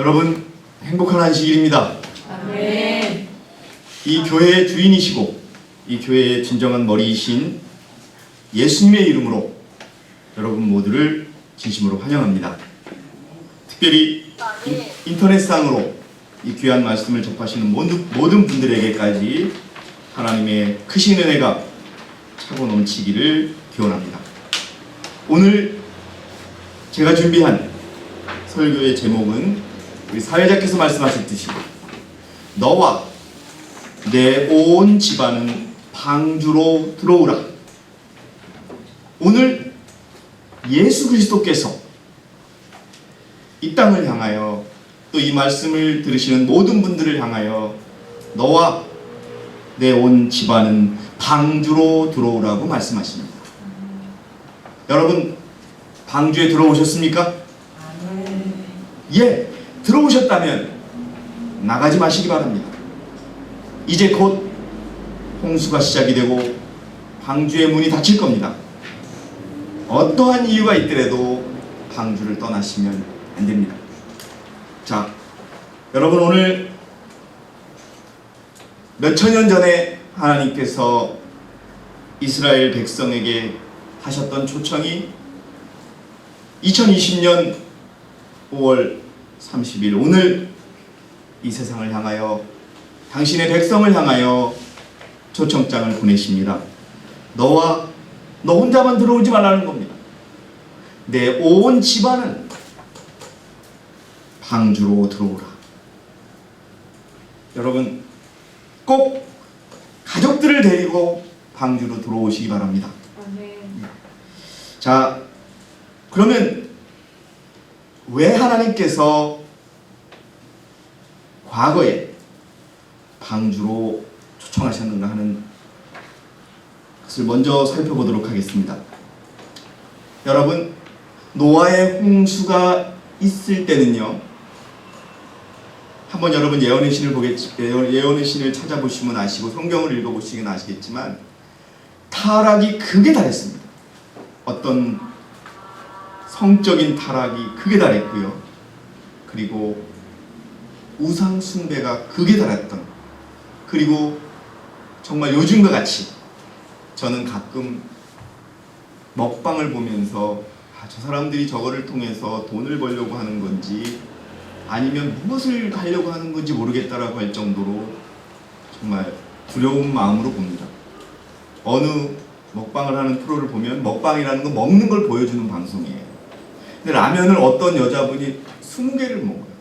여러분 행복한 안식일입니다. 아멘. 이 교회의 주인이시고 이 교회의 진정한 머리이신 예수님의 이름으로 여러분 모두를 진심으로 환영합니다. 특별히 인터넷상으로 이 귀한 말씀을 접하시는 모든 분들에게까지 하나님의 크신 은혜가 차고 넘치기를 기원합니다. 오늘 제가 준비한 설교의 제목은 우리 사회자께서 말씀하셨듯이 너와 내 온 집안은 방주로 들어오라. 오늘 예수 그리스도께서 이 땅을 향하여 또 이 말씀을 들으시는 모든 분들을 향하여 너와 내 온 집안은 방주로 들어오라고 말씀하십니다. 여러분 방주에 들어오셨습니까? 예, 들어오셨다면 나가지 마시기 바랍니다. 이제 곧 홍수가 시작이 되고 방주의 문이 닫힐 겁니다. 어떠한 이유가 있더라도 방주를 떠나시면 안 됩니다. 자, 여러분 오늘 몇천 년 전에 하나님께서 이스라엘 백성에게 하셨던 초청이 2020년 5월 30일 오늘 이 세상을 향하여 당신의 백성을 향하여 초청장을 보내십니다. 너 혼자만 들어오지 말라는 겁니다. 내 온 집안은 방주로 들어오라. 여러분 꼭 가족들을 데리고 방주로 들어오시기 바랍니다. 자, 그러면 왜 하나님께서 과거에 방주로 초청하셨는가 하는 것을 먼저 살펴보도록 하겠습니다. 여러분 노아의 홍수가 있을 때는요, 한번 여러분 예언의 신을 찾아보시면 아시고 성경을 읽어보시면 아시겠지만 타락이 극에 달했습니다. 어떤 성적인 타락이 극에 달했고요. 그리고 우상 숭배가 극에 달했던, 그리고 정말 요즘과 같이 저는 가끔 먹방을 보면서 저 사람들이 저거를 통해서 돈을 벌려고 하는 건지 아니면 무엇을 하려고 하는 건지 모르겠다라고 할 정도로 정말 두려운 마음으로 봅니다. 어느 먹방을 하는 프로를 보면 먹방이라는 건 먹는 걸 보여주는 방송이에요. 근데 라면을 어떤 여자분이 20개를 먹어요.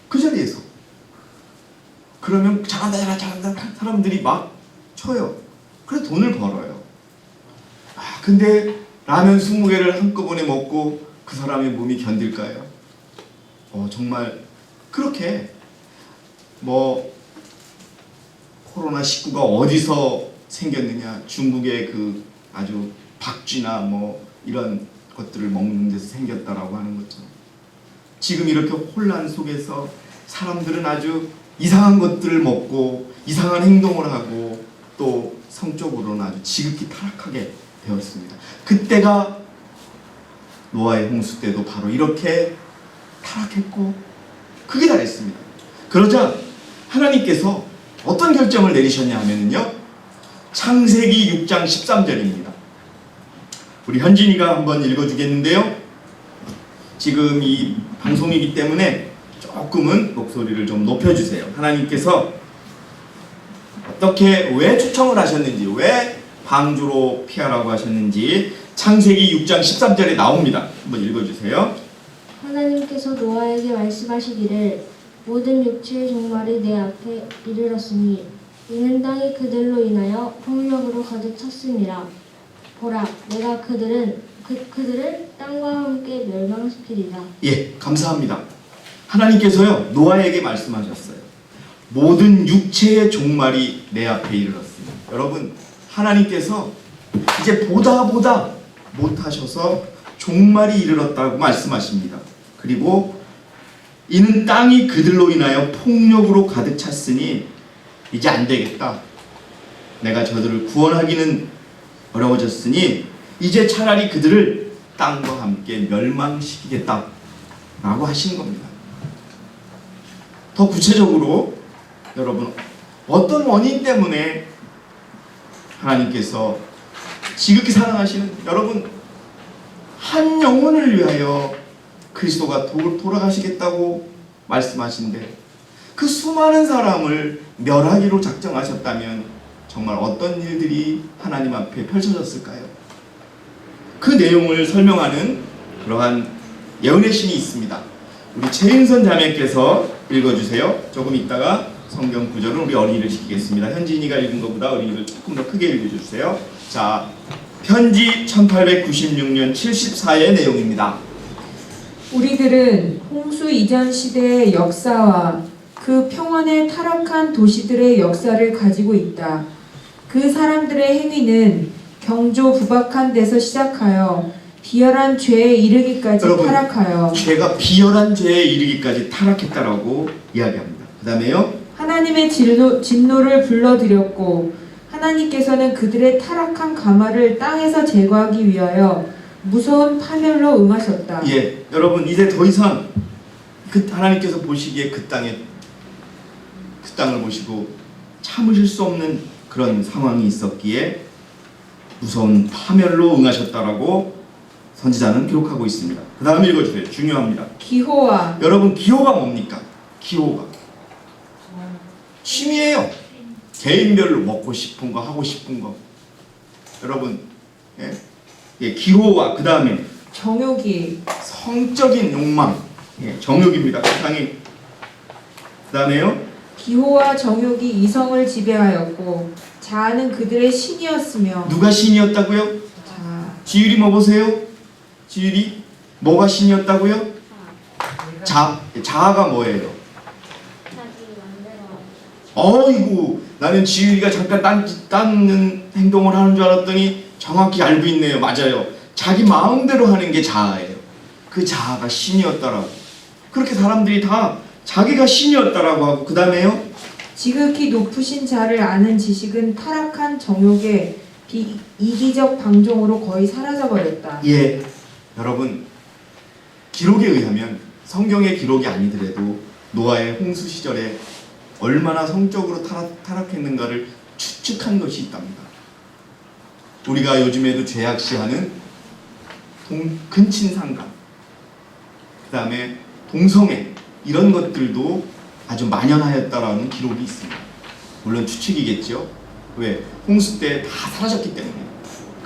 그 자리에서. 그러면 잘한다 사람들이 막 쳐요. 그래서 돈을 벌어요. 근데 라면 20개를 한꺼번에 먹고 그 사람의 몸이 견딜까요? 정말 그렇게 코로나19가 어디서 생겼느냐, 중국의 그 아주 박쥐나 이런 것들을 먹는 데서 생겼다라고 하는 것처럼 지금 이렇게 혼란 속에서 사람들은 아주 이상한 것들을 먹고 이상한 행동을 하고 또 성적으로는 아주 지극히 타락하게 되었습니다. 그때가 노아의 홍수 때도 바로 이렇게 타락했고 크게 달했습니다. 그러자 하나님께서 어떤 결정을 내리셨냐 하면요, 창세기 6장 13절입니다. 우리 현진이가 한번 읽어주겠는데요. 지금 이 방송이기 때문에 조금은 목소리를 좀 높여주세요. 하나님께서 왜 초청을 하셨는지, 왜 방주로 피하라고 하셨는지 창세기 6장 13절에 나옵니다. 한번 읽어주세요. 하나님께서 노아에게 말씀하시기를 모든 육체의 종말이 내 앞에 이르렀으니 이는 땅이 그들로 인하여 폭력으로 가득 찼음이라. 보라, 내가 그들을 땅과 함께 멸망시키리라. 예, 감사합니다. 하나님께서요 노아에게 말씀하셨어요. 모든 육체의 종말이 내 앞에 이르렀습니다. 여러분 하나님께서 이제 보다 못하셔서 종말이 이르렀다고 말씀하십니다. 그리고 이는 땅이 그들로 인하여 폭력으로 가득 찼으니 이제 안 되겠다. 내가 저들을 구원하기는 어려워졌으니 이제 차라리 그들을 땅과 함께 멸망시키겠다 라고 하신 겁니다. 더 구체적으로 여러분 어떤 원인 때문에 하나님께서 지극히 사랑하시는 여러분 한 영혼을 위하여 그리스도가 돌아가시겠다고 말씀하신데 그 수많은 사람을 멸하기로 작정하셨다면 정말 어떤 일들이 하나님 앞에 펼쳐졌을까요? 그 내용을 설명하는 그러한 예언의 신이 있습니다. 우리 최인선 자매께서 읽어주세요. 조금 있다가 성경 구절은 우리 어린이를 시키겠습니다. 현진이가 읽은 것보다 어린이를 조금 더 크게 읽어주세요. 자, 편지 1896년 74의 내용입니다. 우리들은 홍수 이전 시대의 역사와 그 평원의 타락한 도시들의 역사를 가지고 있다. 그 사람들의 행위는 경조 부박한 데서 시작하여 비열한 죄에 이르기까지 여러분, 타락하여 죄가 비열한 죄에 이르기까지 타락했다라고 이야기합니다. 그 다음에요. 하나님의 진노를 불러들였고 하나님께서는 그들의 타락한 가마를 땅에서 제거하기 위하여 무서운 파멸로 응하셨다. 예, 여러분 이제 더 이상 그 하나님께서 보시기에 그 땅을 보시고 참으실 수 없는 그런 상황이 있었기에 무서운 파멸로 응하셨다라고 선지자는 기록하고 있습니다. 그 다음 읽어주세요. 중요합니다. 기호와 여러분 기호가 뭡니까? 기호가 취미예요. 개인별로 먹고 싶은 거 하고 싶은 거. 여러분 예, 기호와 그 다음에 정욕이 성적인 욕망, 예, 정욕입니다. 세상에. 그 다음에요. 기호와 정욕이 이성을 지배하였고 자아는 그들의 신이었으며 누가 신이었다고요? 지율이 뭐 보세요? 지율이 뭐가 신이었다고요? 자아가 뭐예요? 어이구 나는 지율이가 잠깐 닦는 행동을 하는 줄 알았더니 정확히 알고 있네요. 맞아요. 자기 마음대로 하는 게 자아예요. 그 자아가 신이었다라고. 그렇게 사람들이 다 자기가 신이었다라고 하고 그 다음에요. 지극히 높으신 자를 아는 지식은 타락한 정욕의 이기적 방종으로 거의 사라져버렸다. 예, 여러분 기록에 의하면 성경의 기록이 아니더라도 노아의 홍수 시절에 얼마나 성적으로 타락했는가를 추측한 것이 있답니다. 우리가 요즘에도 죄악시하는 근친상간, 그 다음에 동성애 이런 것들도 아주 만연하였다라는 기록이 있습니다. 물론 추측이겠죠. 왜? 홍수 때 다 사라졌기 때문에.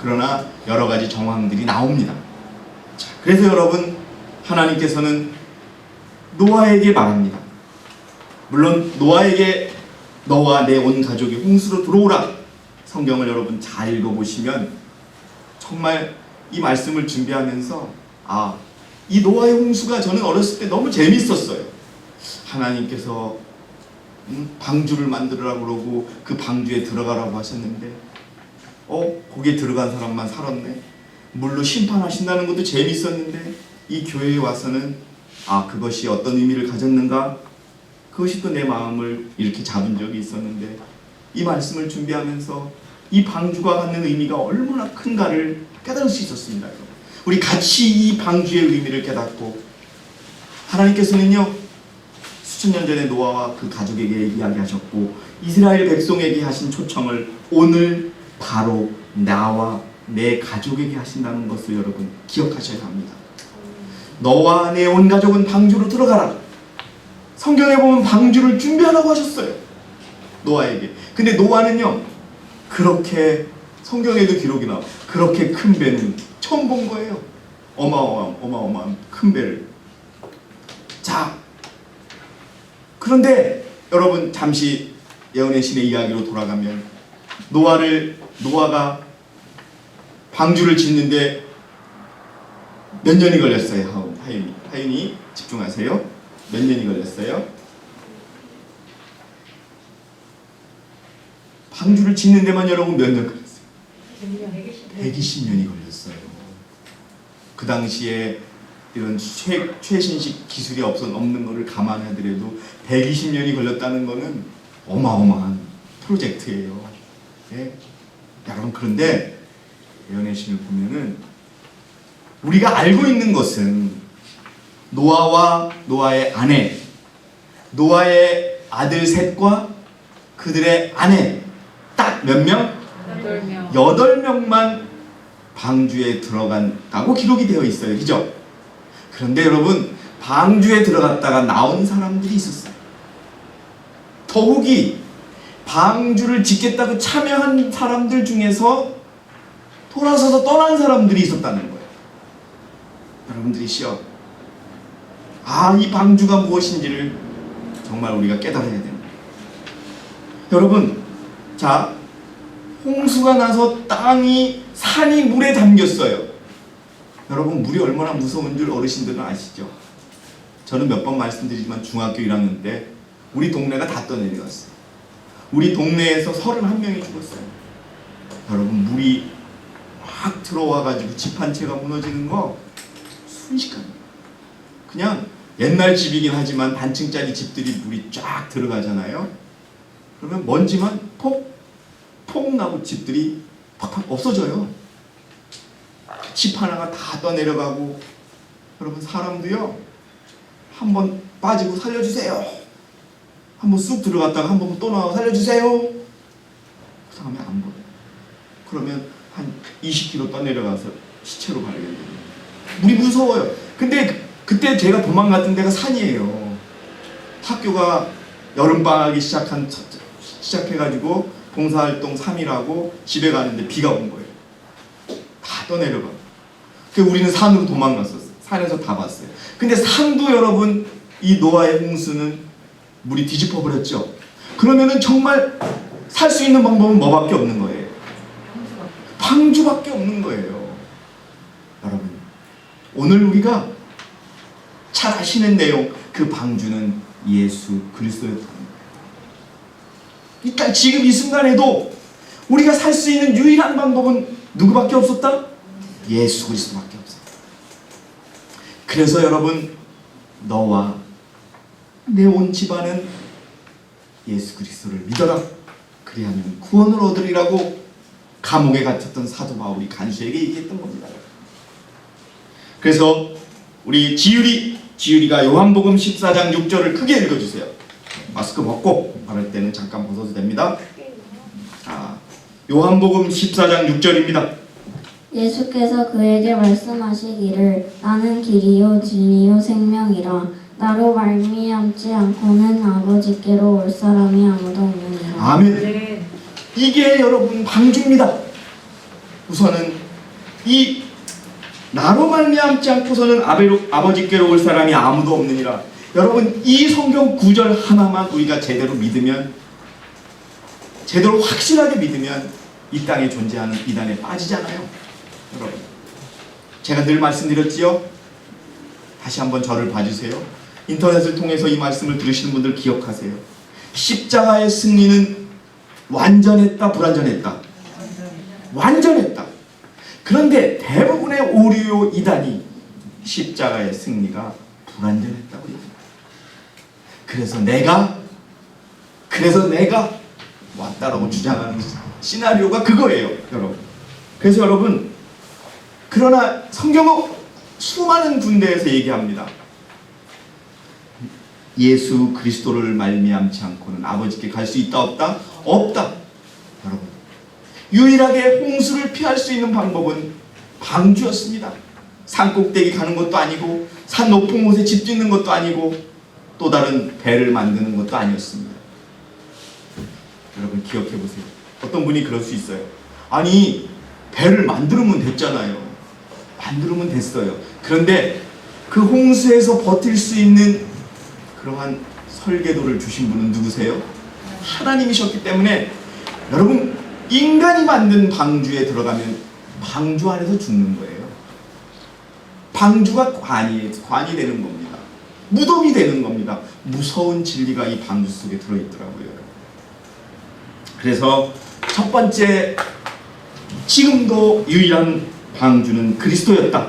그러나 여러 가지 정황들이 나옵니다. 자, 그래서 여러분 하나님께서는 노아에게 말합니다. 물론 노아에게 너와 내 온 가족이 홍수로 들어오라. 성경을 여러분 잘 읽어보시면 정말 이 말씀을 준비하면서 이 노아의 홍수가 저는 어렸을 때 너무 재밌었어요. 하나님께서 방주를 만들으라고 그러고 그 방주에 들어가라고 하셨는데 거기에 들어간 사람만 살았네. 물로 심판하신다는 것도 재밌었는데 이 교회에 와서는 그것이 어떤 의미를 가졌는가? 그것이 또 내 마음을 이렇게 잡은 적이 있었는데 이 말씀을 준비하면서 이 방주가 갖는 의미가 얼마나 큰가를 깨달을 수 있었습니다. 우리 같이 이 방주의 의미를 깨닫고 하나님께서는요 수천 년 전에 노아와 그 가족에게 이야기하셨고 이스라엘 백성에게 하신 초청을 오늘 바로 나와 내 가족에게 하신다는 것을 여러분 기억하셔야 합니다. 너와 내 온 가족은 방주로 들어가라. 성경에 보면 방주를 준비하라고 하셨어요. 노아에게. 근데 노아는요 그렇게 성경에도 기록이 나와 그렇게 큰 배는 처음 본 거예요. 어마어마한 큰 배를. 자, 그런데 여러분 잠시 예언의 신의 이야기로 돌아가면 노아가 방주를 짓는데 몇 년이 걸렸어요? 하윤이 집중하세요. 몇 년이 걸렸어요? 방주를 짓는 데만 여러분 몇 년 걸렸어요? 120년이 걸렸어요. 그 당시에 이런 최신식 기술이 없는 것을 감안하더라도 120년이 걸렸다는 것은 어마어마한 프로젝트예요. 예? 여러분 그런데 예언의 신을 보면은 우리가 알고 있는 것은 노아와 노아의 아내 노아의 아들 셋과 그들의 아내 딱 몇 명? 8명. 8명만 방주에 들어간다고 기록이 되어 있어요. 그죠? 그런데 여러분, 방주에 들어갔다가 나온 사람들이 있었어요. 더욱이 방주를 짓겠다고 참여한 사람들 중에서 돌아서서 떠난 사람들이 있었다는 거예요. 여러분들이시여, 이 방주가 무엇인지를 정말 우리가 깨달아야 됩니다. 여러분, 자, 홍수가 나서 산이 물에 잠겼어요. 여러분, 물이 얼마나 무서운 줄 어르신들은 아시죠? 저는 몇 번 말씀드리지만 중학교 1학년 때 우리 동네가 다 떠내려갔어요. 우리 동네에서 31명이 죽었어요. 여러분, 물이 막 들어와가지고 집 한 채가 무너지는 거 순식간에, 그냥 옛날 집이긴 하지만 단층짜리 집들이 물이 쫙 들어가잖아요. 그러면 먼지만 폭 나고 집들이 팍팍 없어져요. 집 하나가 다 떠내려가고, 여러분, 사람도요, 한번 빠지고 살려주세요, 한번 쑥 들어갔다가 한 번 또 나와 살려주세요, 그 다음에 안 보여요. 그러면 한 20km 떠내려가서 시체로 발견돼요. 물이 무서워요. 근데 그때 제가 도망갔던 데가 산이에요. 학교가 여름방학이 시작해가지고 봉사활동 3일 하고 집에 가는데 비가 온 거예요. 다 떠내려가. 그래서 우리는 산으로 도망갔었어요. 산에서 다 봤어요. 근데 산도 여러분, 이 노아의 홍수는 물이 뒤집어 버렸죠. 그러면은 정말 살 수 있는 방법은 뭐밖에 없는 거예요? 방주밖에 없는 거예요. 여러분, 오늘 우리가 잘 아시는 내용, 그 방주는 예수 그리스도였다는 거예요. 일단 지금 이 순간에도 우리가 살 수 있는 유일한 방법은 누구밖에 없었다? 예수 그리스도밖에 없었다. 그래서 여러분, 너와 내 온 집안은 예수 그리스도를 믿어라. 그리하면 구원을 얻으리라고 감옥에 갇혔던 사도 바울이 간수에게 얘기했던 겁니다. 그래서 우리 지율이가 요한복음 14장 6절을 크게 읽어주세요. 마스크 벗고 말할 때는 잠깐 벗어도 됩니다. 요한복음 14장 6절입니다. 예수께서 그에게 말씀하시기를 나는 길이요 진리요 생명이라 나로 말미암지 않고는 아버지께로 올 사람이 아무도 없느니라. 아멘. 이게 여러분 방주입니다. 우선은 이 나로 말미암지 않고서는 아버지께로 올 사람이 아무도 없느니라. 여러분, 이 성경 구절 하나만 우리가 제대로 믿으면, 제대로 확실하게 믿으면 이 땅에 존재하는 이단에 빠지잖아요. 여러분, 제가 늘 말씀드렸지요. 다시 한번 저를 봐주세요. 인터넷을 통해서 이 말씀을 들으시는 분들 기억하세요. 십자가의 승리는 완전했다, 불완전했다? 완전했다. 그런데 대부분의 오류요 이단이 십자가의 승리가 불완전했다고 얘기합니다. 그래서 내가 왔다라고 주장하는 시나리오가 그거예요, 여러분. 그래서 여러분, 그러나 성경은 수많은 군데에서 얘기합니다. 예수 그리스도를 말미암지 않고는 아버지께 갈 수 있다, 없다? 없다. 여러분, 유일하게 홍수를 피할 수 있는 방법은 방주였습니다. 산 꼭대기 가는 것도 아니고, 산 높은 곳에 집 짓는 것도 아니고, 또 다른 배를 만드는 것도 아니었습니다. 여러분, 기억해 보세요. 어떤 분이 그럴 수 있어요. 아니, 배를 만들면 됐잖아요. 만들면 됐어요. 그런데 그 홍수에서 버틸 수 있는 그러한 설계도를 주신 분은 누구세요? 하나님이셨기 때문에 여러분, 인간이 만든 방주에 들어가면 방주 안에서 죽는 거예요. 방주가 관이 되는 겁니다. 무덤이 되는 겁니다. 무서운 진리가 이 방주 속에 들어있더라고요. 그래서 첫 번째, 지금도 유일한 방주는 그리스도였다.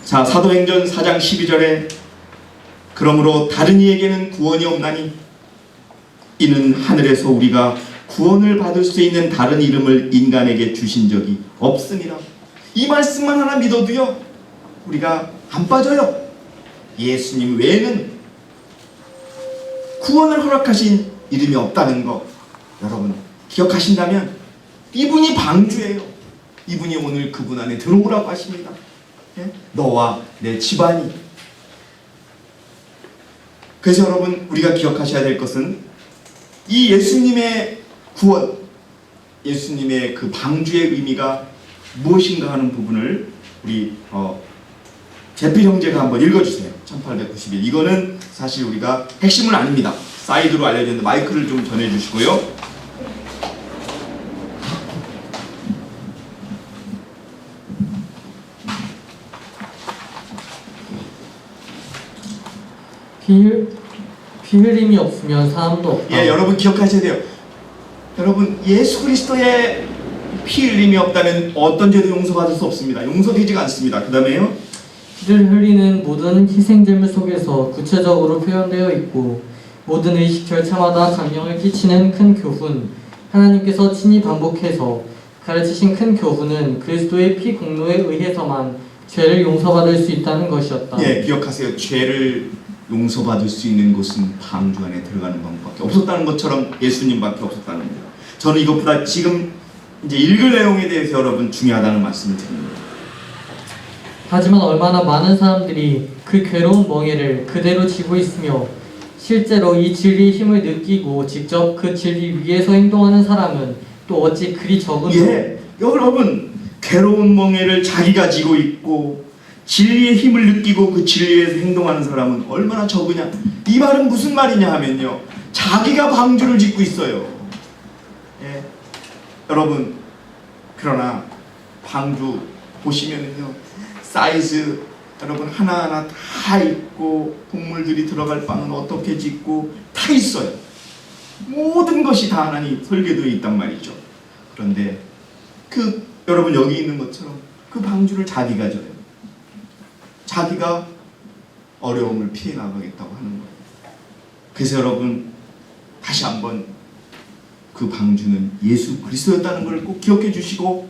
자, 사도행전 4장 12절에 그러므로 다른 이에게는 구원이 없나니 이는 하늘에서 우리가 구원을 받을 수 있는 다른 이름을 인간에게 주신 적이 없음이라. 이 말씀만 하나 믿어도요, 우리가 안 빠져요. 예수님 외에는 구원을 허락하신 이름이 없다는 거 여러분 기억하신다면 이분이 방주예요. 이분이 오늘 그분 안에 들어오라고 하십니다. 예? 너와 내 집안이. 그래서 여러분 우리가 기억하셔야 될 것은 이 예수님의 구원, 예수님의 그 방주의 의미가 무엇인가 하는 부분을 우리 제필 형제가 한번 읽어주세요. 1891. 이거는 사실 우리가 핵심은 아닙니다. 사이드로 알려졌는데 마이크를 좀 전해주시고요. 피 흘림이 없으면 사람도 없다. 예, 여러분 기억하셔야 돼요. 여러분 예수 그리스도의 피 흘림이 없다면 어떤 죄도 용서받을 수 없습니다. 용서되지가 않습니다. 그 다음에요. 피를 흘리는 모든 희생제물 속에서 구체적으로 표현되어 있고 모든 의식 절차마다 감명을 끼치는 큰 교훈, 하나님께서 친히 반복해서 가르치신 큰 교훈은 그리스도의 피 공로에 의해서만 죄를 용서받을 수 있다는 것이었다. 예, 기억하세요. 죄를 용서받을 수 있는 곳은 방주 안에 들어가는 방법밖에 없었다는 것처럼 예수님밖에 없었다는 겁니다. 저는 이것보다 지금 이제 읽을 내용에 대해서 여러분 중요하다는 말씀을 드립니다. 하지만 얼마나 많은 사람들이 그 괴로운 멍에를 그대로 지고 있으며 실제로 이 진리의 힘을 느끼고 직접 그 진리 위에서 행동하는 사람은 또 어찌 그리 적은가. 예, 여러분 괴로운 멍에를 자기가 지고 있고 진리의 힘을 느끼고 그 진리에서 행동하는 사람은 얼마나 적으냐. 이 말은 무슨 말이냐 하면요, 자기가 방주를 짓고 있어요. 예, 여러분 그러나 방주 보시면은요 사이즈 여러분 하나하나 다 있고 동물들이 들어갈 방은 어떻게 짓고 다 있어요. 모든 것이 다 하나님 설계되어 있단 말이죠. 그런데 그 여러분 여기 있는 것처럼 그 방주를 자기가 져요. 자기가 어려움을 피해 나가겠다고 하는 거예요. 그래서 여러분 다시 한번 그 방주는 예수 그리스도였다는 것을 꼭 기억해 주시고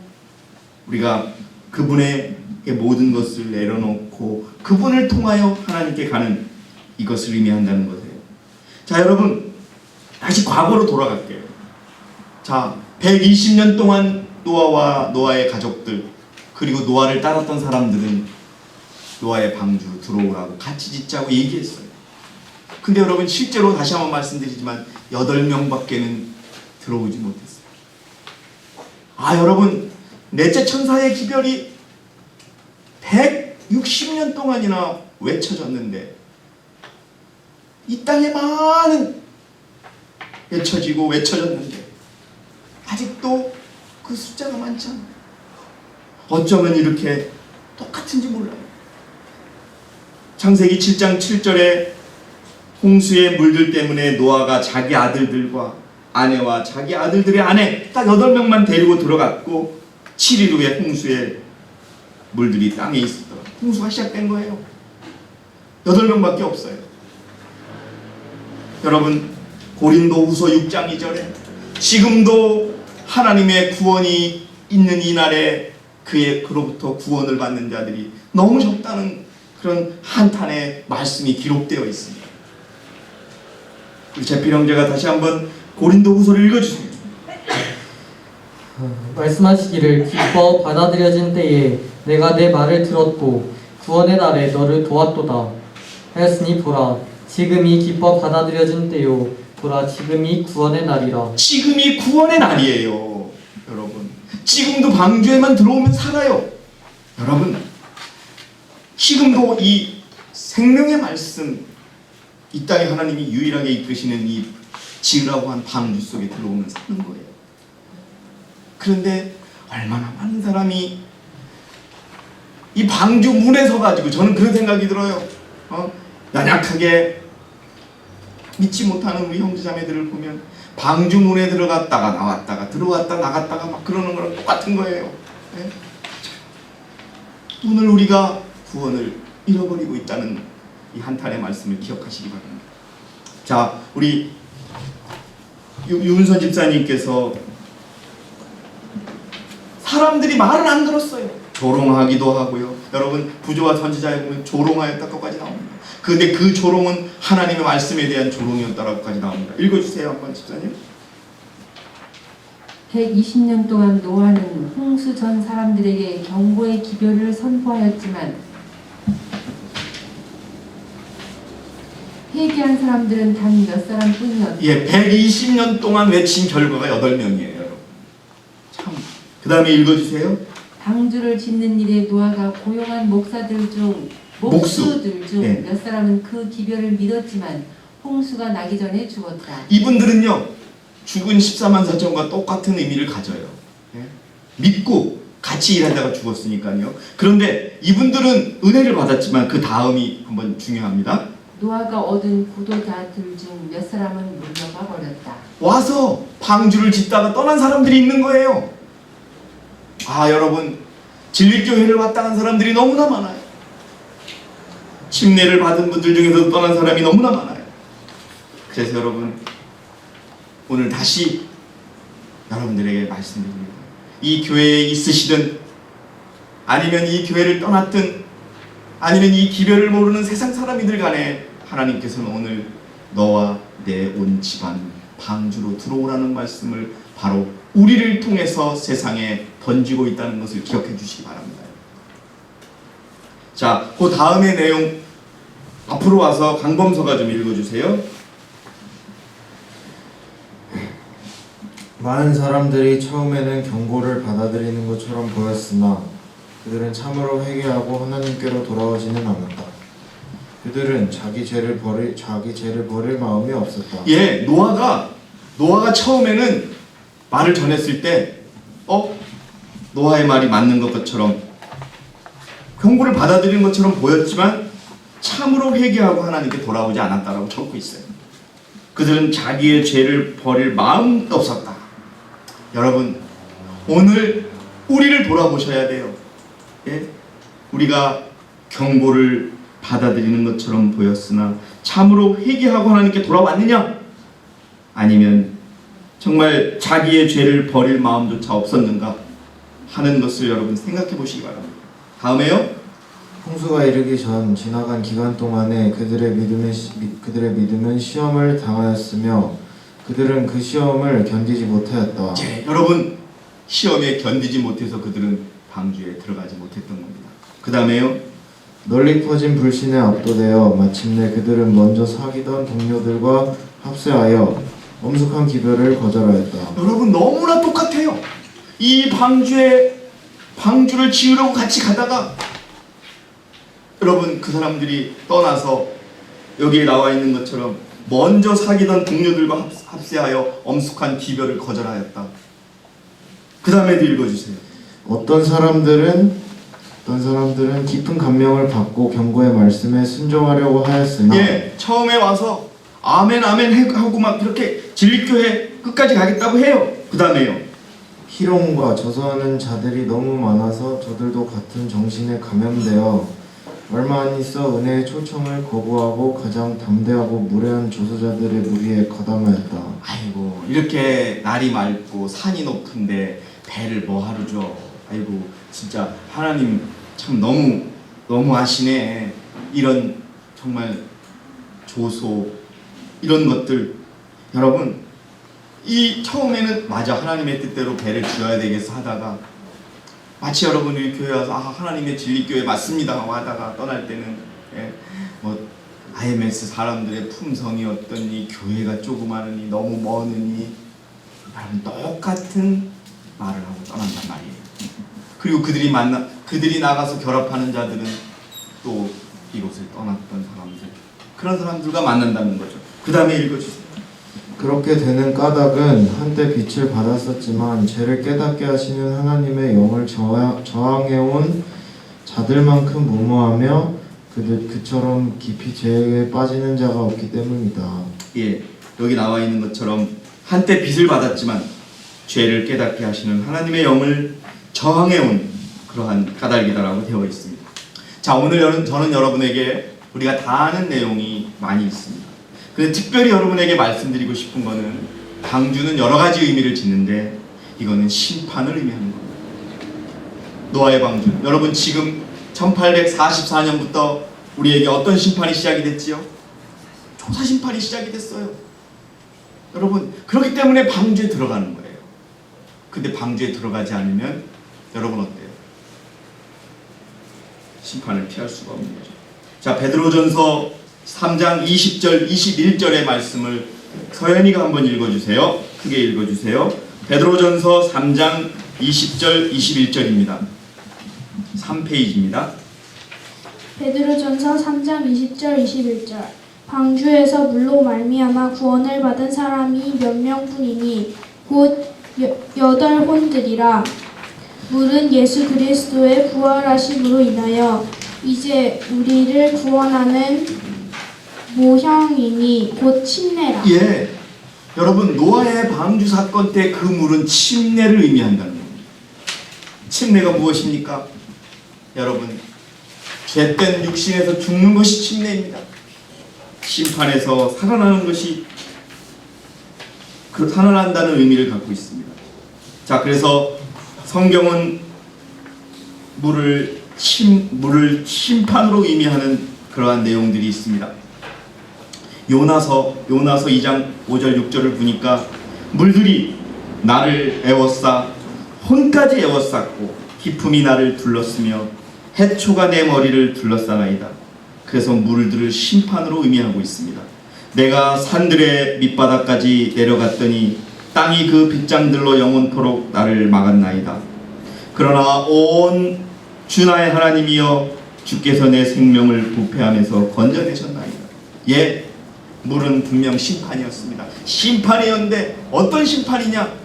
우리가 그분의 모든 것을 내려놓고 그분을 통하여 하나님께 가는 이것을 의미한다는 것이에요. 자, 여러분 다시 과거로 돌아갈게요. 자, 120년 동안 노아와 노아의 가족들 그리고 노아를 따랐던 사람들은 노아의 방주로 들어오라고 같이 짓자고 얘기했어요. 근데 여러분 실제로 다시 한번 말씀드리지만 8명밖에는 들어오지 못했어요. 아, 여러분 넷째 천사의 기별이 160년 동안이나 외쳐졌는데 이 땅에 많은 외쳐졌는데 아직도 그 숫자가 많지 않아요. 어쩌면 이렇게 똑같은지 몰라요. 창세기 7장 7절에 홍수의 물들 때문에 노아가 자기 아들들과 아내와 자기 아들들의 아내 딱 8명만 데리고 들어갔고 7일 후에 홍수의 물들이 땅에 있었더라. 홍수가 시작된 거예요. 8명밖에 없어요. 여러분 고린도후서 6장 2절에 지금도 하나님의 구원이 있는 이날에 그로부터 구원을 받는 자들이 너무 적다는 그런 한탄의 말씀이 기록되어 있습니다. 우리 제필 형제가 다시 한번 고린도후서를 읽어주세요. 말씀하시기를 기뻐 받아들여진 때에 내가 내 말을 들었고 구원의 날에 너를 도왔도다 하였으니 보라 지금이 기뻐 받아들여진 때요 보라 지금이 구원의 날이라. 지금이 구원의 날이에요. 여러분 지금도 방주에만 들어오면 살아요. 여러분 지금도 이 생명의 말씀 이 땅에 하나님이 유일하게 이끄시는 이 지으라고 한 방주 속에 들어오면 사는 거예요. 그런데 얼마나 많은 사람이 이 방주 문에 서가지고 저는 그런 생각이 들어요. 연약하게 믿지 못하는 우리 형제자매들을 보면 방주 문에 들어갔다가 나왔다가 들어왔다 나갔다가 막 그러는 거랑 똑같은 거예요. 네? 오늘 우리가 구원을 잃어버리고 있다는 이 한탄의 말씀을 기억하시기 바랍니다. 자, 우리 유은선 집사님께서 사람들이 말을 안 들었어요. 조롱하기도 하고요. 여러분 부조와 선지자에 보면 조롱하였다까지 나옵니다. 근데 그 조롱은 하나님의 말씀에 대한 조롱이었다라고까지 나옵니다. 읽어주세요 한번 집사님. 120년 동안 노아는 홍수 전 사람들에게 경고의 기별을 선포하였지만 회개한 사람들은 단 몇 사람뿐이었다. 예, 120년 동안 외친 결과가 8명이에요. 여러분. 참. 그 다음에 읽어주세요. 방주를 짓는 일에 노아가 고용한 목수들 중 예. 몇 사람은 그 기별을 믿었지만 홍수가 나기 전에 죽었다. 이분들은요, 죽은 14만 4천과 똑같은 의미를 가져요. 예? 믿고 같이 일하다가 죽었으니까요. 그런데 이분들은 은혜를 받았지만 그 다음이 한번 중요합니다. 노아가 얻은 구도자들 중 몇 사람은 물러가 버렸다. 와서 방주를 짓다가 떠난 사람들이 있는 거예요. 아, 여러분, 진리교회를 왔다 간 사람들이 너무나 많아요. 침례를 받은 분들 중에서 떠난 사람이 너무나 많아요. 그래서 여러분, 오늘 다시 여러분들에게 말씀드립니다. 이 교회에 있으시든 아니면 이 교회를 떠났든 아니면 이 기별을 모르는 세상 사람이들 간에 하나님께서는 오늘 너와 내 온 집안 방주로 들어오라는 말씀을 바로 우리를 통해서 세상에 던지고 있다는 것을 기억해 주시기 바랍니다. 자, 그 다음의 내용 앞으로 와서 강범서가 좀 읽어주세요. 많은 사람들이 처음에는 경고를 받아들이는 것처럼 보였으나 그들은 참으로 회개하고 하나님께로 돌아오지는 않았다. 그들은 자기 죄를 버릴 마음이 없었다. 예, 노아가 처음에는 말을 전했을 때 노아의 말이 맞는 것처럼 경고를 받아들이는 것처럼 보였지만 참으로 회개하고 하나님께 돌아오지 않았다라고 적고 있어요. 그들은 자기의 죄를 버릴 마음도 없었다. 여러분, 오늘 우리를 돌아보셔야 돼요. 예? 우리가 경고를 받아들이는 것처럼 보였으나 참으로 회개하고 하나님께 돌아왔느냐? 아니면 정말 자기의 죄를 버릴 마음조차 없었는가 하는 것을 여러분 생각해 보시기 바랍니다. 다음에요. 홍수가 이르기 전 지나간 기간 동안에 그들의 믿음은 시험을 당하였으며 그들은 그 시험을 견디지 못하였다. 여러분, 시험에 견디지 못해서 그들은 방주에 들어가지 못했던 겁니다. 그 다음에요. 널리 퍼진 불신에 압도되어 마침내 그들은 먼저 사귀던 동료들과 합세하여 엄숙한 기별을 거절하였다. 여러분, 너무나 똑같아요. 이 방주를 지으려고 같이 가다가 여러분, 그 사람들이 떠나서 여기에 나와 있는 것처럼 먼저 사귀던 동료들과 합세하여 엄숙한 기별을 거절하였다. 그 다음에도 읽어주세요. 어떤 사람들은 깊은 감명을 받고 경고의 말씀에 순종하려고 하였으나 예, 처음에 와서 아멘 아멘 하고 막 이렇게 진리교회 끝까지 가겠다고 해요. 그 다음에요. 희롱과 저서하는 자들이 너무 많아서 저들도 같은 정신에 감염되어 얼마 안 있어 은혜의 초청을 거부하고 가장 담대하고 무례한 조소자들의 무리에 가담하였다. 아이고, 이렇게 날이 맑고 산이 높은데 배를 뭐하러 줘. 아이고, 진짜 하나님 참 너무 하시네. 이런 정말 조소 이런 것들, 여러분, 이 처음에는 맞아 하나님의 뜻대로 배를 지어야 되겠어 하다가 마치 여러분 우리 교회 와서 하나님의 진리교회 맞습니다 하고 하다가 떠날 때는 IMS 사람들의 품성이었더니 교회가 조그마하니 너무 머느니 여러분 똑같은 말을 하고 떠난단 말이에요. 그리고 그들이 나가서 결합하는 자들은 또 이곳을 떠났던 사람들, 그런 사람들과 만난다는 거죠. 그 다음에 읽어주세요. 그렇게 되는 까닭은 한때 빛을 받았었지만 죄를 깨닫게 하시는 하나님의 영을 저항해온 자들만큼 무모하며 그처럼 깊이 죄에 빠지는 자가 없기 때문이다. 예, 여기 나와 있는 것처럼 한때 빛을 받았지만 죄를 깨닫게 하시는 하나님의 영을 저항해온 그러한 까닭이다라고 되어 있습니다. 자, 오늘 저는 여러분에게 우리가 다 아는 내용이 많이 있습니다. 근데 특별히 여러분에게 말씀드리고 싶은 거는 방주는 여러 가지 의미를 짓는데 이거는 심판을 의미하는 겁니다. 노아의 방주. 여러분, 지금 1844년부터 우리에게 어떤 심판이 시작이 됐지요? 조사 심판이 시작이 됐어요. 여러분, 그렇기 때문에 방주에 들어가는 거예요. 근데 방주에 들어가지 않으면 여러분 어때요? 심판을 피할 수가 없는 거죠. 자, 베드로전서 3장 20절 21절의 말씀을 서연이가 한번 읽어주세요. 크게 읽어주세요. 베드로전서 3장 20절 21절입니다. 3페이지입니다. 베드로전서 3장 20절 21절 방주에서 물로 말미암아 구원을 받은 사람이 몇 명뿐이니 곧 여덟 혼들이라. 물은 예수 그리스도의 부활하심으로 인하여 이제 우리를 구원하는 모형이니 곧 침례라. 예, 여러분, 노아의 방주 사건 때 그 물은 침례를 의미한다는 겁니다. 침례가 무엇입니까? 여러분, 죄된 육신에서 죽는 것이 침례입니다. 심판에서 살아나는 것이 살아난다는 의미를 갖고 있습니다. 자, 그래서 성경은 물을 심판으로 의미하는 그러한 내용들이 있습니다. 요나서 2장 5절 6절을 보니까 물들이 나를 에워싸 혼까지 에워쌌고 기품이 나를 둘렀으며 해초가 내 머리를 둘러싸나이다. 그래서 물들을 심판으로 의미하고 있습니다. 내가 산들의 밑바닥까지 내려갔더니 땅이 그 빗장들로 영원토록 나를 막았나이다. 그러나 온 주나의 하나님이여 주께서 내 생명을 부패하면서 건져내셨나이다. 예, 물은 분명 심판이었습니다. 심판이었는데 어떤 심판이냐?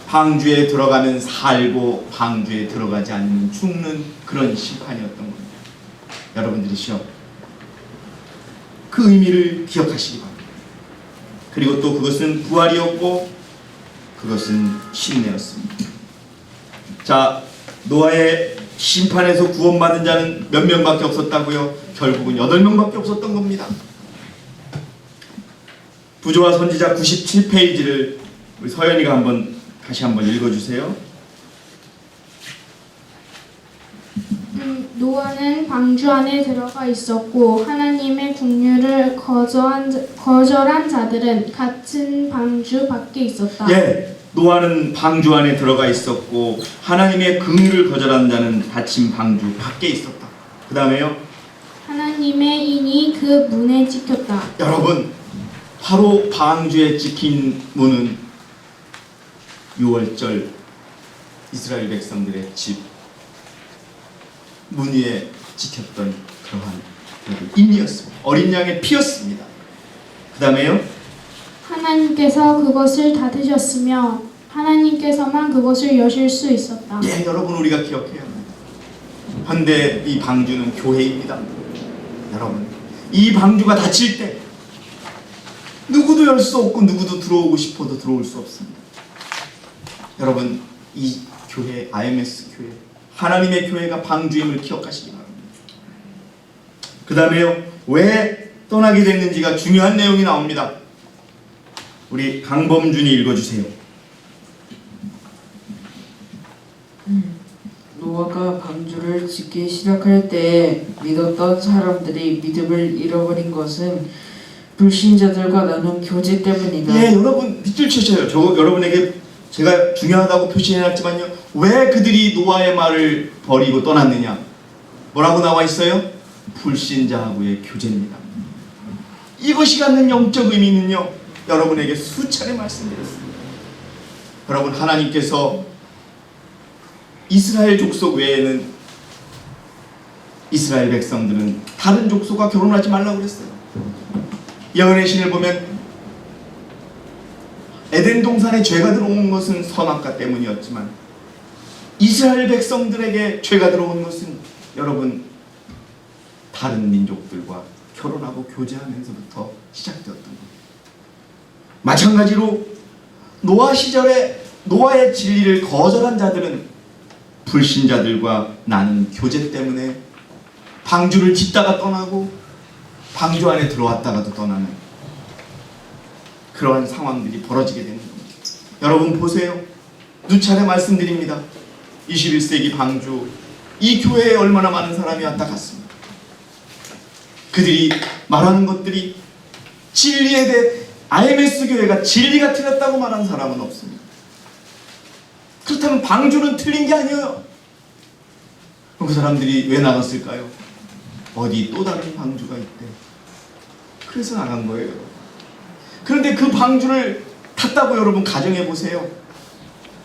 방주에 들어가면 살고 방주에 들어가지 않으면 죽는 그런 심판이었던 겁니다. 여러분들이시여, 그 의미를 기억하시기 바랍니다. 그리고 또 그것은 부활이었고 그것은 침례였습니다. 자, 노아의 심판에서 구원받은 자는 몇 명밖에 없었다고요? 결국은 8명밖에 없었던 겁니다. 부조와 선지자 97페이지를 우리 서연이가 다시 한번 읽어주세요. 노아는 방주 안에 들어가 있었고 하나님의 긍휼을 거절한 자들은 같은 방주 밖에 있었다. 예, 노아는 방주 안에 들어가 있었고 하나님의 긍휼을 거절한 자는 닫힌 방주 밖에 있었다. 그 다음에요. 하나님의 인이 그 문에 찍혔다. 여러분, 바로 방주에 찍힌 문은 6월절 이스라엘 백성들의 집 문 위에 찍혔던 그러한 인이었습니다. 어린 양의 피였습니다. 그 다음에요. 하나님께서 그것을 닫으셨으며 하나님께서만 그것을 여실 수 있었다. 예, 여러분, 우리가 기억해야 합니다. 현대 이 방주는 교회입니다. 여러분, 이 방주가 닫힐 때 누구도 열 수 없고 누구도 들어오고 싶어도 들어올 수 없습니다. 여러분, 이 교회, IMS 교회, 하나님의 교회가 방주임을 기억하시기 바랍니다. 그 다음에요, 왜 떠나게 됐는지가 중요한 내용이 나옵니다. 우리 강범준이 읽어주세요. 노아가 방주를 짓기 시작할 때 믿었던 사람들이 믿음을 잃어버린 것은 불신자들과 나눈 교제 때문이다. 예, 여러분 밑줄 치셔요. 저 여러분에게 제가 중요하다고 표시해놨지만요, 왜 그들이 노아의 말을 버리고 떠났느냐? 뭐라고 나와 있어요? 불신자하고의 교제입니다. 이것이 갖는 영적 의미는요, 여러분에게 수차례 말씀드렸습니다. 여러분, 하나님께서 이스라엘 족속 외에는 이스라엘 백성들은 다른 족속과 결혼하지 말라고 그랬어요. 여호와의 신을 보면 에덴 동산에 죄가 들어온 것은 선악과 때문이었지만 이스라엘 백성들에게 죄가 들어온 것은 여러분 다른 민족들과 결혼하고 교제하면서부터 시작되었던 겁니다. 마찬가지로 노아 시절에 노아의 진리를 거절한 자들은 불신자들과 나눈 교제 때문에 방주를 짓다가 떠나고 방주 안에 들어왔다가도 떠나는 그러한 상황들이 벌어지게 되는 겁니다. 여러분 보세요. 누차례 말씀드립니다. 21세기 방주, 이 교회에 얼마나 많은 사람이 왔다 갔습니다. 그들이 말하는 것들이 진리에 대해 IMS 교회가 진리가 틀렸다고 말하는 사람은 없습니다. 그렇다면 방주는 틀린 게 아니에요. 그럼 그 사람들이 왜 나갔을까요? 어디 또 다른 방주가 있대. 그래서 나간 거예요. 그런데 그 방주를 탔다고 여러분 가정해 보세요.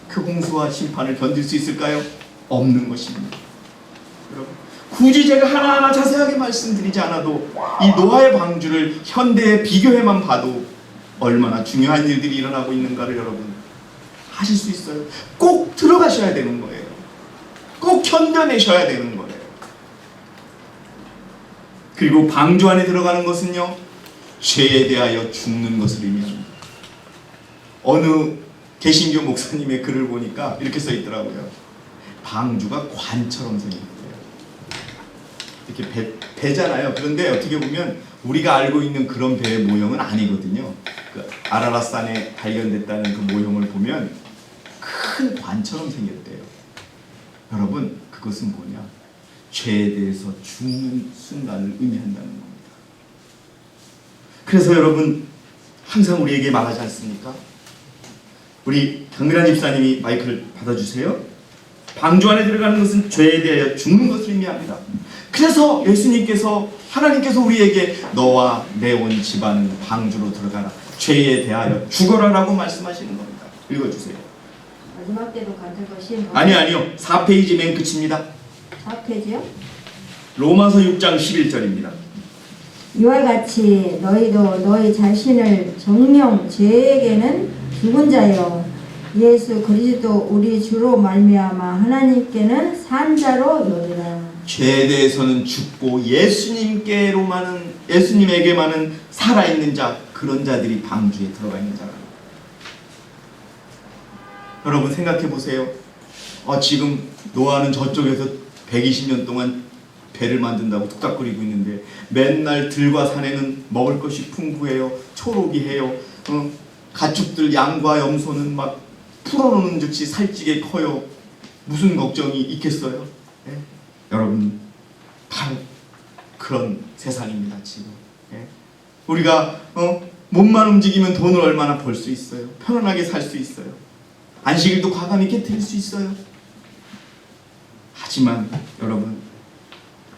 그 홍수와 심판을 견딜 수 있을까요? 없는 것입니다. 여러분, 굳이 제가 하나하나 자세하게 말씀드리지 않아도 이 노아의 방주를 현대에 비교해만 봐도 얼마나 중요한 일들이 일어나고 있는가를 여러분 하실 수 있어요. 꼭 들어가셔야 되는 거예요. 꼭 견뎌내셔야 되는 거예요. 그리고 방주 안에 들어가는 것은요, 죄에 대하여 죽는 것을 의미합니다. 어느 개신교 목사님의 글을 보니까 이렇게 써 있더라고요. 방주가 관처럼 생겼대요. 이렇게 배잖아요. 그런데 어떻게 보면 우리가 알고 있는 그런 배의 모형은 아니거든요. 그 아라랏산에 발견됐다는 그 모형을 보면 큰 관처럼 생겼대요. 여러분, 그것은 뭐냐? 죄에 대해서 죽는 순간을 의미한다는 겁니다. 그래서 여러분, 항상 우리에게 말하지 않습니까? 우리 강민환 집사님이 마이크를 받아주세요. 방주 안에 들어가는 것은 죄에 대하여 죽는 것을 의미합니다. 그래서 예수님께서, 하나님께서 우리에게 너와 내 온 집안은 방주로 들어가라, 죄에 대하여 죽어라 라고 말씀하시는 겁니다. 읽어주세요. 마지막 때도 같은 것이 아니요. 4페이지 맨 끝입니다. 4페이지요? 로마서 6장 11절입니다. 이와 같이 너희도 너희 자신을 정령 죄에게는 죽은 자요 예수 그리스도 우리 주로 말미암아 하나님께는 산 자로 여기라. 죄에 대해서는 죽고 예수님에게만은 살아있는 자, 그런 자들이 방주에 들어가 있는 자라. 여러분 생각해 보세요. 지금 노아는 저쪽에서 120년 동안 배를 만든다고 툭닥거리고 있는데 맨날 들과 산에는 먹을 것이 풍부해요. 초록이 해요. 가축들 양과 염소는 막 풀어놓는 즉시 살찌게 커요. 무슨 걱정이 있겠어요? 예? 여러분, 바로 그런 세상입니다 지금. 예? 우리가 몸만 움직이면 돈을 얼마나 벌 수 있어요? 편안하게 살 수 있어요. 안식일도 과감 있게 드릴 수 있어요. 하지만 여러분,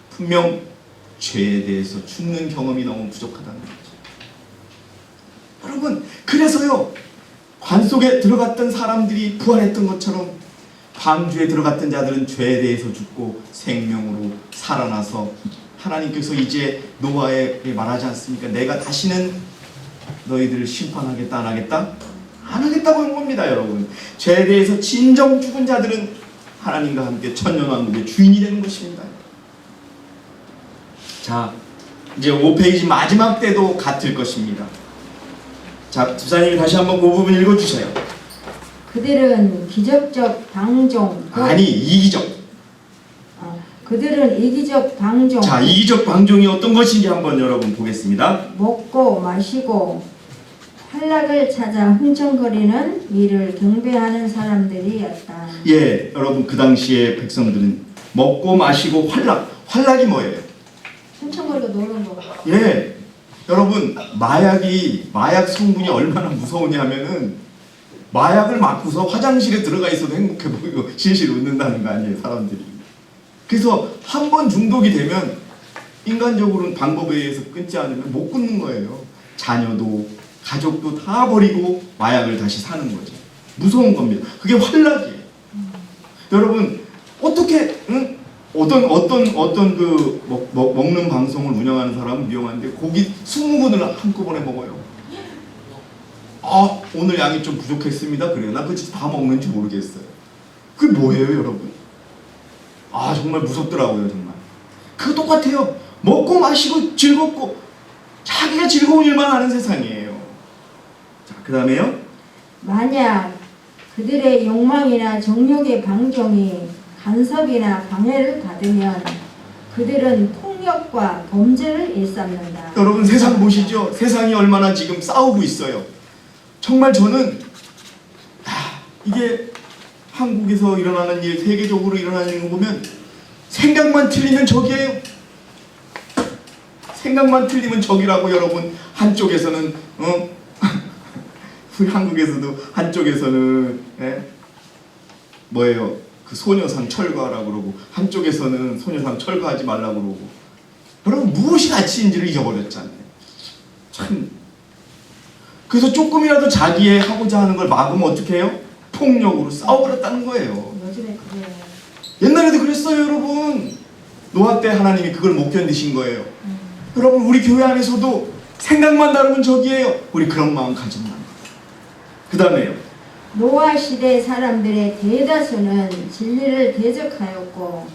분명 죄에 대해서 죽는 경험이 너무 부족하다는 거죠. 여러분, 그래서요, 관 속에 들어갔던 사람들이 부활했던 것처럼 방주에 들어갔던 자들은 죄에 대해서 죽고 생명으로 살아나서 하나님께서 이제 노아에게 말하지 않습니까? 내가 다시는 너희들을 심판하겠다, 안 하겠다? 안 하겠다고 한 겁니다, 여러분. 죄에 대해서 진정 죽은 자들은 하나님과 함께 천년왕국의 주인이 되는 것입니다. 자, 이제 5페이지 마지막 때도 같을 것입니다. 자, 집사님이 다시 한번 그 부분 읽어주세요. 그들은 기적적 방종 아니, 이기적. 그들은 이기적 방종 자, 이기적 방종이 어떤 것인지 한번 여러분 보겠습니다. 먹고 마시고 환락을 찾아 흥청거리는 이를 경배하는 사람들이었다. 예, 여러분, 그 당시에 백성들은 먹고 마시고 환락이 뭐예요? 흥청거리고 노는 거. 예, 여러분, 마약 성분이 얼마나 무서우냐면은 마약을 맞고서 화장실에 들어가 있어도 행복해 보이고 실실 웃는다는 거 아니에요, 사람들이. 그래서 한 번 중독이 되면 인간적으로는 방법에 의해서 끊지 않으면 못 끊는 거예요. 자녀도 가족도 다 버리고 마약을 다시 사는 거죠. 무서운 겁니다. 그게 환락이에요. 여러분, 어떻게 어떤 그 먹는 방송을 운영하는 사람은 위험한데 고기 20근을 한꺼번에 먹어요. 오늘 양이 좀 부족했습니다. 그래요. 나 그치 다 먹는지 모르겠어요. 그게 뭐예요, 여러분? 정말 무섭더라고요, 정말. 그거 똑같아요. 먹고 마시고 즐겁고 자기가 즐거운 일만 하는 세상이에요. 자, 그 다음에요. 만약 그들의 욕망이나 정욕의 방종이 간섭이나 방해를 받으면 그들은 폭력과 범죄를 일삼는다. 여러분, 세상 보시죠. 세상이 얼마나 지금 싸우고 있어요. 정말 저는 이게 한국에서 일어나는 일, 세계적으로 일어나는 거 보면 생각만 틀리면 적이에요. 생각만 틀리면 적이라고 여러분. 한쪽에서는 우리 한국에서도 한쪽에서는 뭐예요? 그 소녀상 철거하라고 그러고 한쪽에서는 소녀상 철거하지 말라고 그러고 여러분 무엇이 가치인지를 잊어버렸잖아요. 참. 그래서 조금이라도 자기의 하고자 하는 걸 막으면 어떻게 해요? 폭력으로 싸워버렸다는 거예요. 요즘에 그래요. 옛날에도 그랬어요, 여러분. 노아 때 하나님이 그걸 못 견디신 거예요. 여러분 우리 교회 안에서도 생각만 다르면 적이에요. 우리 그런 마음 가지면 안 돼요. 그 다음에요. 노아 시대 사람들의 대다수는 진리를 대적하였고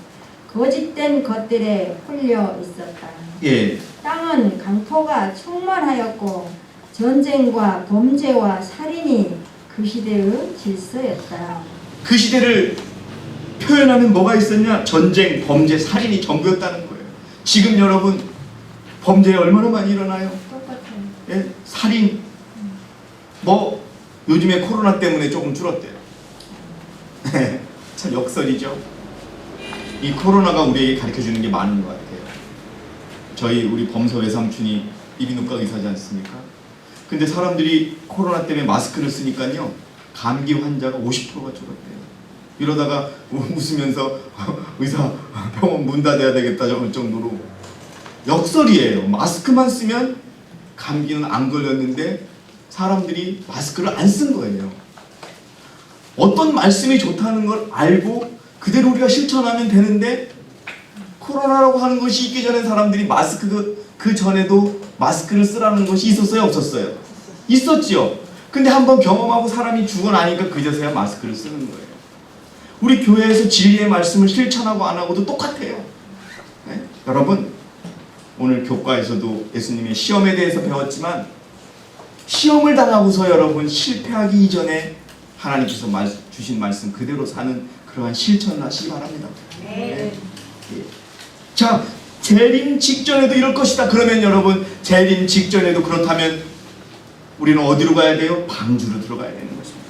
거짓된 것들에 홀려 있었다. 예. 땅은 강포가 충만하였고 전쟁과 범죄와 살인이 그 시대의 질서였다. 그 시대를 표현하면 뭐가 있었냐? 전쟁, 범죄, 살인이 전부였다는 거예요. 지금 여러분 범죄 얼마나 많이 일어나요? 똑같아요. 예? 살인 뭐 요즘에 코로나 때문에 조금 줄었대요. 참 역설이죠. 이 코로나가 우리에게 가르쳐주는 게 많은 것 같아요. 우리 범서 외삼촌이 이비인후과 의사지 않습니까? 근데 사람들이 코로나 때문에 마스크를 쓰니까요 감기 환자가 50%가 줄었대요. 이러다가 웃으면서 의사 병원 문 닫아야 되겠다 정도로 역설이에요. 마스크만 쓰면 감기는 안 걸렸는데 사람들이 마스크를 안 쓴 거예요. 어떤 말씀이 좋다는 걸 알고 그대로 우리가 실천하면 되는데 코로나라고 하는 것이 있기 전에 사람들이 마스크 그 전에도 마스크를 쓰라는 것이 있었어요, 없었어요? 있었지요. 근데 한번 경험하고 사람이 죽어나니까 그제서야 마스크를 쓰는 거예요. 우리 교회에서 진리의 말씀을 실천하고 안 하고도 똑같아요. 네? 여러분 오늘 교과에서도 예수님의 시험에 대해서 배웠지만 시험을 당하고서 여러분 실패하기 이전에 하나님께서 주신 말씀 그대로 사는 그러한 실천을 하시기 바랍니다. 네. 예. 자, 재림 직전에도 이럴 것이다. 그러면 여러분 재림 직전에도 그렇다면 우리는 어디로 가야 돼요? 방주로 들어가야 되는 것입니다.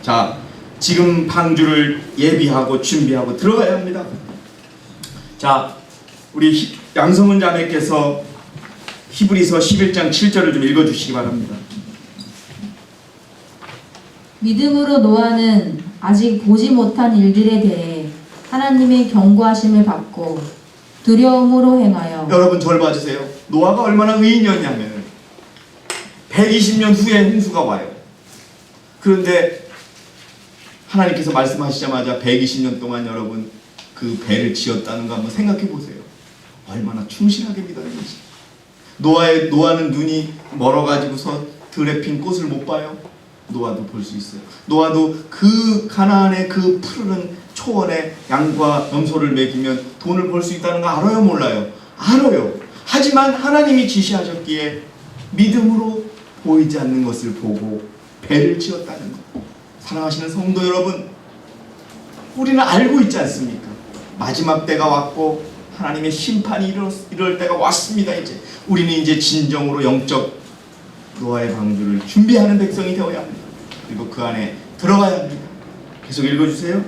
자, 지금 방주를 예비하고 준비하고 들어가야 합니다. 자, 우리 양성은 자매께서 히브리서 11장 7절을 좀 읽어주시기 바랍니다. 믿음으로 노아는 아직 보지 못한 일들에 대해 하나님의 경고하심을 받고 두려움으로 행하여 여러분 절 봐주세요. 노아가 얼마나 의인이었냐면 120년 후에 홍수가 와요. 그런데 하나님께서 말씀하시자마자 120년 동안 여러분 그 배를 지었다는 거 한번 생각해 보세요. 얼마나 충실하게 믿었는지. 노아는 눈이 멀어가지고서 들에 핀 꽃을 못 봐요. 노아도 볼 수 있어요. 노아도 그 가나안의 그 푸르른 초원에 양과 염소를 먹이면 돈을 벌 수 있다는 거 알아요, 몰라요? 알아요. 하지만 하나님이 지시하셨기에 믿음으로 보이지 않는 것을 보고 배를 지었다는 것. 사랑하시는 성도 여러분, 우리는 알고 있지 않습니까? 마지막 때가 왔고 하나님의 심판이 이럴 때가 왔습니다. 우리는 이제 진정으로 영적 노아의 방주를 준비하는 백성이 되어야 합니다. 그리고 그 안에 들어가야 합니다. 계속 읽어주세요.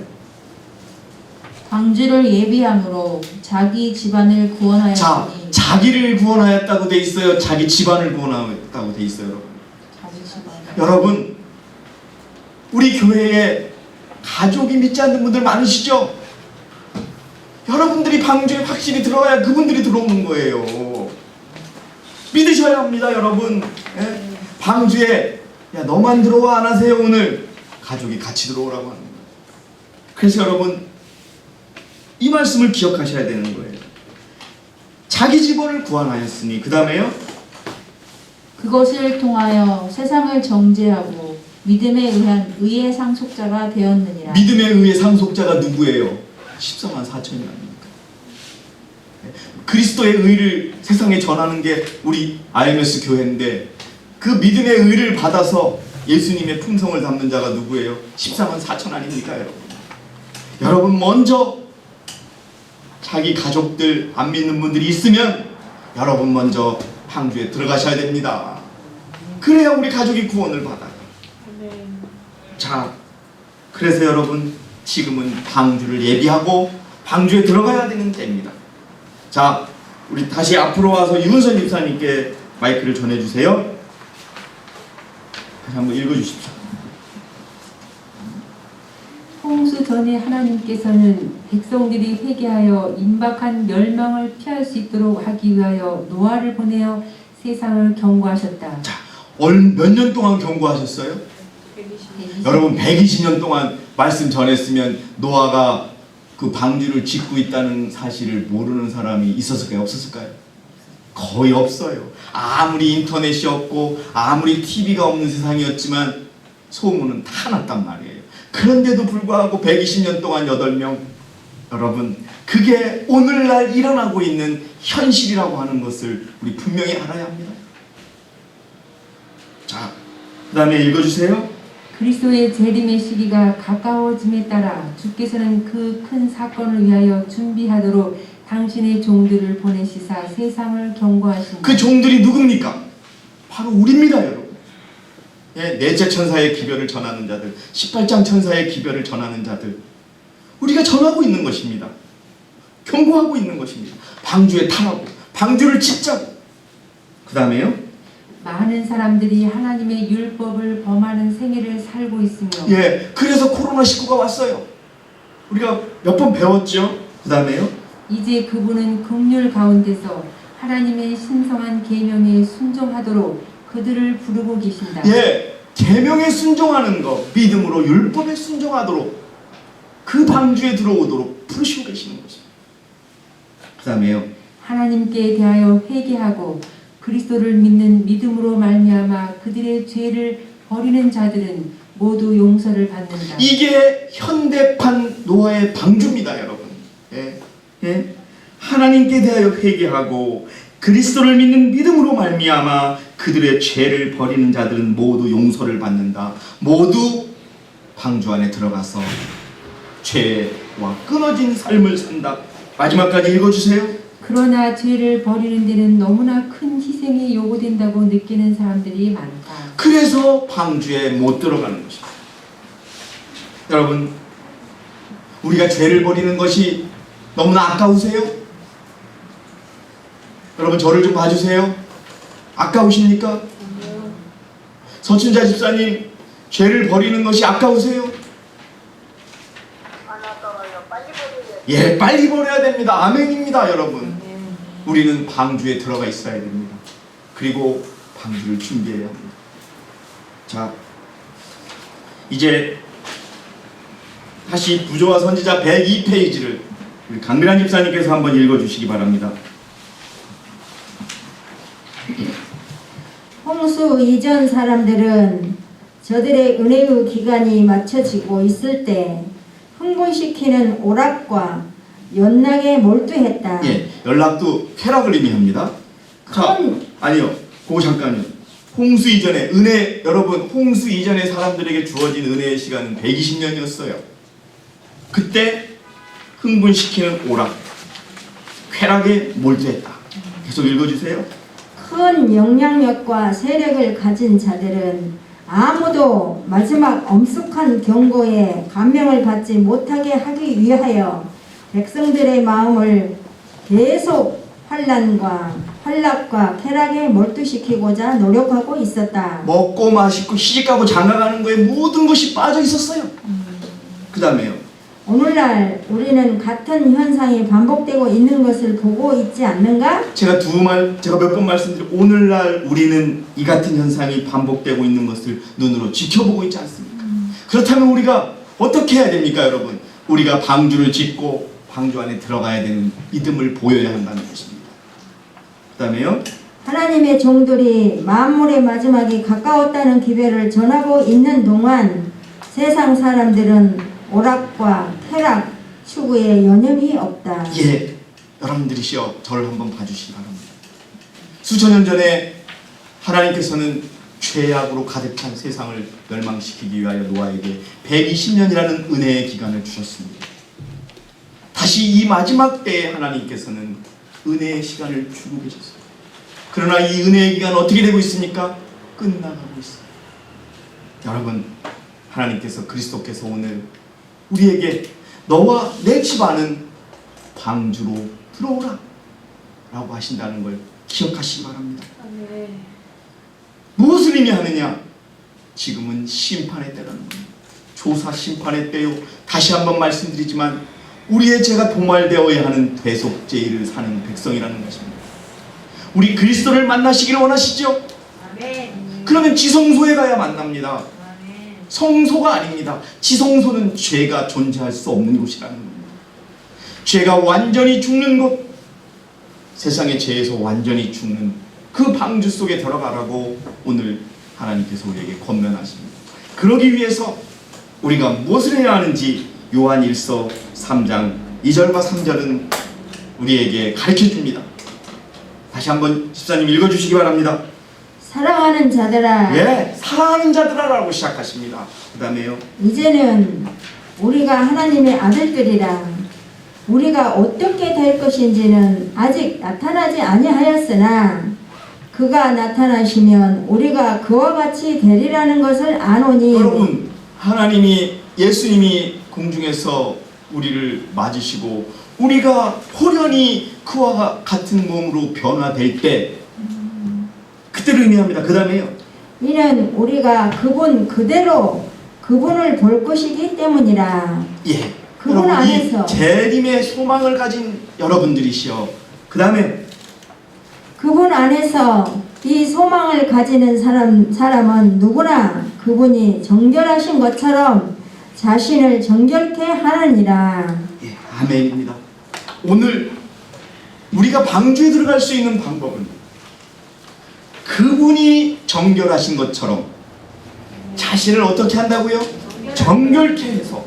방주를 예비함으로 자기 집안을 자, 구원하였으니 자기를 구원하였다고 돼 있어요. 자기 집안을 구원하였다고 돼 있어요, 여러분. 자기 집안. 여러분, 우리 교회에 가족이 믿지 않는 분들 많으시죠? 여러분들이 방주에 확실히 들어가야 그분들이 들어오는 거예요. 믿으셔야 합니다, 여러분. 예? 방주에 야 너만 들어와 안 하세요 오늘? 가족이 같이 들어오라고 하는 거예요. 그래서 여러분 이 말씀을 기억하셔야 되는 거예요. 자기 집안을 구원하였으니 그 다음에요. 그것을 통하여 세상을 정죄하고 믿음에 의한 의의 상속자가 되었느니라. 믿음에 의해 상속자가 누구예요? 14만 4천이 아닙니까? 그리스도의 의를 세상에 전하는 게 우리 IMS 교회인데 그 믿음의 의를 받아서 예수님의 품성을 담는 자가 누구예요? 14만 4천 아닙니까, 여러분? 여러분 먼저 자기 가족들 안 믿는 분들이 있으면 여러분 먼저 방주에 들어가셔야 됩니다. 그래야 우리 가족이 구원을 받아요. 자, 그래서 여러분 지금은 방주를 예비하고 방주에 들어가야 되는 때입니다. 자, 우리 다시 앞으로 와서 유은선 집사님께 마이크를 전해주세요. 다시 한번 읽어주십시오. 홍수 전에 하나님께서는 백성들이 회개하여 임박한 멸망을 피할 수 있도록 하기 위하여 노아를 보내어 세상을 경고하셨다. 몇 년 동안 경고하셨어요? 여러분 120년 동안 말씀 전했으면 노아가 그 방주를 짓고 있다는 사실을 모르는 사람이 있었을까요? 없었을까요? 거의 없어요. 아무리 인터넷이 없고 아무리 TV가 없는 세상이었지만 소문은 다 났단 말이에요. 그런데도 불구하고 120년 동안 8명, 여러분 그게 오늘날 일어나고 있는 현실이라고 하는 것을 우리 분명히 알아야 합니다. 자, 그 다음에 읽어주세요. 그리스도의 재림의 시기가 가까워짐에 따라 주께서는 그 큰 사건을 위하여 준비하도록 당신의 종들을 보내시사 세상을 경고하신다. 그 종들이 누굽니까? 바로 우리입니다, 여러분. 예, 넷째 천사의 기별을 전하는 자들, 18장 천사의 기별을 전하는 자들, 우리가 전하고 있는 것입니다. 경고하고 있는 것입니다. 방주에 타라고, 방주를 짓자고. 그 다음에요. 많은 사람들이 하나님의 율법을 범하는 생애를 살고 있으며 예, 그래서 코로나19가 왔어요. 우리가 몇 번 배웠죠. 그 다음에요. 이제 그분은 긍휼 가운데서 하나님의 신성한 계명에 순종하도록 그들을 부르고 계신다. 예, 계명에 순종하는 것, 믿음으로 율법에 순종하도록 그 방주에 들어오도록 부르시고 계시는 것입니다. 그 다음에요. 하나님께 대하여 회개하고 그리스도를 믿는 믿음으로 말미암아 그들의 죄를 버리는 자들은 모두 용서를 받는다. 이게 현대판 노아의 방주입니다, 여러분. 예, 예. 하나님께 대하여 회개하고 그리스도를 믿는 믿음으로 말미암아 그들의 죄를 버리는 자들은 모두 용서를 받는다. 모두 방주 안에 들어가서 죄와 끊어진 삶을 산다. 마지막까지 읽어주세요. 그러나 죄를 버리는 데는 너무나 큰 희생이 요구된다고 느끼는 사람들이 많다. 그래서 방주에 못 들어가는 것입니다. 여러분, 우리가 죄를 버리는 것이 너무나 아까우세요? 여러분, 저를 좀 봐주세요. 아까우십니까? 서춘자 집사님, 죄를 버리는 것이 아까우세요? 예, 빨리 버려야 됩니다. 아멘입니다, 여러분. 우리는 방주에 들어가 있어야 됩니다. 그리고 방주를 준비해야 합니다. 자, 이제 다시 부조와 선지자 102페이지를 강민환 집사님께서 한번 읽어주시기 바랍니다. 홍수 이전 사람들은 저들의 은혜의 기간이 맞춰지고 있을 때 흥분시키는 오락과 연락에 몰두했다. 예, 연락도 쾌락을 의미합니다. 자, 아니요, 그거 잠깐요. 홍수 이전에 은혜, 여러분, 홍수 이전에 사람들에게 주어진 은혜의 시간은 120년이었어요. 그때 흥분시키는 오락, 쾌락에 몰두했다. 계속 읽어주세요. 큰 영향력과 세력을 가진 자들은 아무도 마지막 엄숙한 경고에 감명을 받지 못하게 하기 위하여 백성들의 마음을 계속 환락과 쾌락에 몰두시키고자 노력하고 있었다. 먹고 마시고 시집가고 장가가는 거에 모든 것이 빠져 있었어요. 그 다음에요. 오늘날 우리는 같은 현상이 반복되고 있는 것을 보고 있지 않는가? 제가 몇 번 말씀드린 오늘날 우리는 이 같은 현상이 반복되고 있는 것을 눈으로 지켜보고 있지 않습니까? 그렇다면 우리가 어떻게 해야 됩니까, 여러분? 우리가 방주를 짓고 방주 안에 들어가야 되는 믿음을 보여야 한다는 것입니다. 그 다음에요. 하나님의 종들이 만물의 마지막이 가까웠다는 기별을 전하고 있는 동안 세상 사람들은 오락과 쾌락 추구에 여념이 없다. 예, 여러분들이시여 저를 한번 봐주시기 바랍니다. 수천 년 전에 하나님께서는 죄악으로 가득한 세상을 멸망시키기 위하여 노아에게 120년이라는 은혜의 기간을 주셨습니다. 다시 이 마지막 때에 하나님께서는 은혜의 시간을 주고 계셨습니다. 그러나 이 은혜의 기간은 어떻게 되고 있습니까? 끝나가고 있습니다. 여러분, 하나님께서 그리스도께서 오늘 우리에게 너와 내 집안은 방주로 들어오라. 라고 하신다는 걸 기억하시기 바랍니다. 무엇을 의미하느냐? 지금은 심판의 때라는 겁니다. 조사 심판의 때요. 다시 한번 말씀드리지만 우리의 죄가 도말되어야 하는 대속죄를 사는 백성이라는 것입니다. 우리 그리스도를 만나시기를 원하시죠? 그러면 지성소에 가야 만납니다. 성소가 아닙니다. 지성소는 죄가 존재할 수 없는 곳이라는 겁니다. 죄가 완전히 죽는 곳, 세상의 죄에서 완전히 죽는 그 방주 속에 들어가라고 오늘 하나님께서 우리에게 권면하십니다. 그러기 위해서 우리가 무엇을 해야 하는지 요한 1서 3장 2절과 3절은 우리에게 가르쳐줍니다. 다시 한번 집사님 읽어주시기 바랍니다. 사랑하는 자들아, 예, 사랑하는 자들아라고 시작하십니다. 그 다음에요. 이제는 우리가 하나님의 아들들이라. 우리가 어떻게 될 것인지는 아직 나타나지 아니하였으나 그가 나타나시면 우리가 그와 같이 되리라는 것을 아노니. 여러분, 하나님이, 예수님이 공중에서 우리를 맞으시고 우리가 호련히 그와 같은 몸으로 변화될 때, 그때를 의미합니다. 그 다음에요. 이는 우리가 그분 그대로 그분을 볼 것이기 때문이라. 예, 그분 여러분, 안에서 이 재림의 소망을 가진 여러분들이시여. 그 다음에 그분 안에서 이 소망을 가지는 사람은 누구나 그분이 정결하신 것처럼 자신을 정결케 하느니라. 예, 아멘입니다. 오늘 우리가 방주에 들어갈 수 있는 방법은 그분이 정결하신 것처럼 자신을 어떻게 한다고요? 정결케 해서,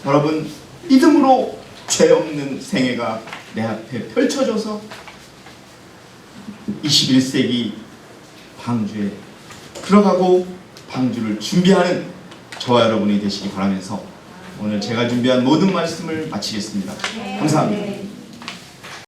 여러분, 믿음으로 죄 없는 생애가 내 앞에 펼쳐져서 21세기 방주에 들어가고 방주를 준비하는 저와 여러분이 되시기 바라면서 오늘 제가 준비한 모든 말씀을 마치겠습니다. 감사합니다.